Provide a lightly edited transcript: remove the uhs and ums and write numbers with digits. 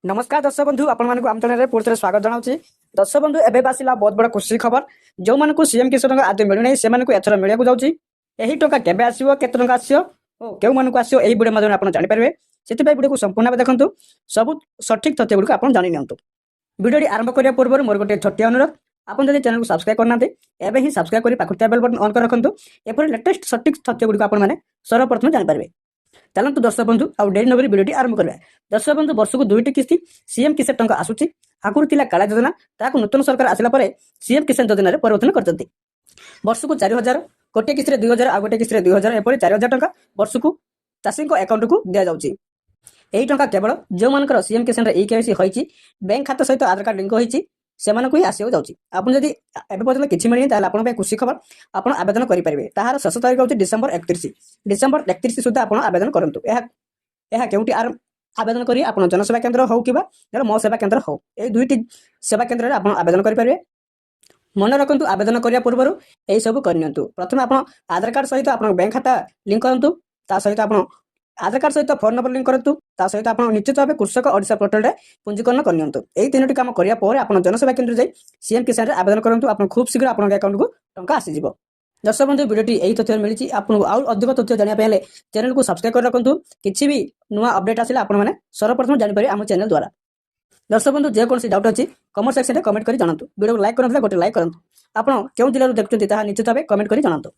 नमस्कार दर्शक बंधु आपण मानक आम चैनल पुणी थे स्वागत जनावि दर्शक बंधु एवं आसला बहुत बड़ा खुशी खबर जो मानक सीएम किसान आदि मिलूना से एथर मिलू जाऊँगी यही टंका केवे आसो के आसो क्यों मानक आसो यही वीडियो माध्यम आप जानीपारे से वीडियो को संपूर्ण भाव देखो सब सठिक तथ्य गुड़िक आप जानी नियंतु वीडियो आरंभ करने पूर्व मोर गोटे छोटिया अनुरोध आप जब चैनल को सब्सक्राइब करना एवं ही सब्सक्राइब कर पाखुआ बेल बटन ऑन कर रखु एपरी लेटेस्ट सठिक तथ्य गुड़िक आपने सर्वप्रथम जानीपारे। चलतु दर्शक बंधु आउ डेरी नगरी वीडियो आरंभ करवा। दर्शक बंधु वर्ष को 2टी किस्ती सीएम किसान टंका आसूची आगुरी थिला काला योजना ताकू नूतन सरकार आसिला परे सीएम किसान योजना परिवर्तन करछंती। वर्ष को 4000 गोटे किस्ती 2000 आ गोटे किस्ती 2000 एपरी 4000 टंका वर्ष को चाषी अकाउंट को दिया जाउची। एही टंका केवल जो मानकर सीएम किसान रे केवाईसी होईची बैंक खाता सहित आधार कार्ड लिंक होईची सेमानकु ही आसियो जाउची। आपण जदि एबे पर्यंत किछि मिलि ताले आपण पे खुशी खबर आपण आवेदन करि परिबे। ताहार शेष तारिख होची डिसेंबर 31 सुद्धा आपण आवेदन करंतु। एहा केउटी आवेदन करी आपण जनसेवा केंद्र हो किबा मो सेवा केंद्र हो ए दुईटी सेवा केंद्र रे आपण आवेदन करि परिबे। मन रखंतु आवेदन करिया पूर्व एही सब करनियंतु। प्रथम आपण आधार कार्ड सहित आपण बैंक खाता लिंक करंतु ता सहित आपण आधार कार्ड सहित फोन नंबर लिंक करंतु ता सहित आपण निश्चित भाव कृषक ओडिशा पोर्टल रे पंजीकरण करनियंतु। एही तीनोटी काम करिया पर आपण जनसेवा केंद्र जाई सीएम किसान रे आवेदन करंतु। आपण खूब शीघ्र आपण अकाउंट को टंका आसी जिवो। दर्शक बंधु वीडियोटी यही तथ्य मिली आपको आउ अधिक तथ्य जानिया पहले चैनल को सब्सक्राइब कर रखंतु। किछि भी नुआ अपडेट आसिले आपण माने सर्वप्रथम जानि पारे हम चैनल द्वारा। दर्शक बंधु जे कोनसी डाउट अछि कमेंट सेक्शन रे कमेंट करी जणांतु। वीडियो को लाइक करनथला गोटे लाइक करंतु। आपण केउ जिल्ला रो देखुचंती ताहा निश्चित भाबे कमेंट करी जणांतु।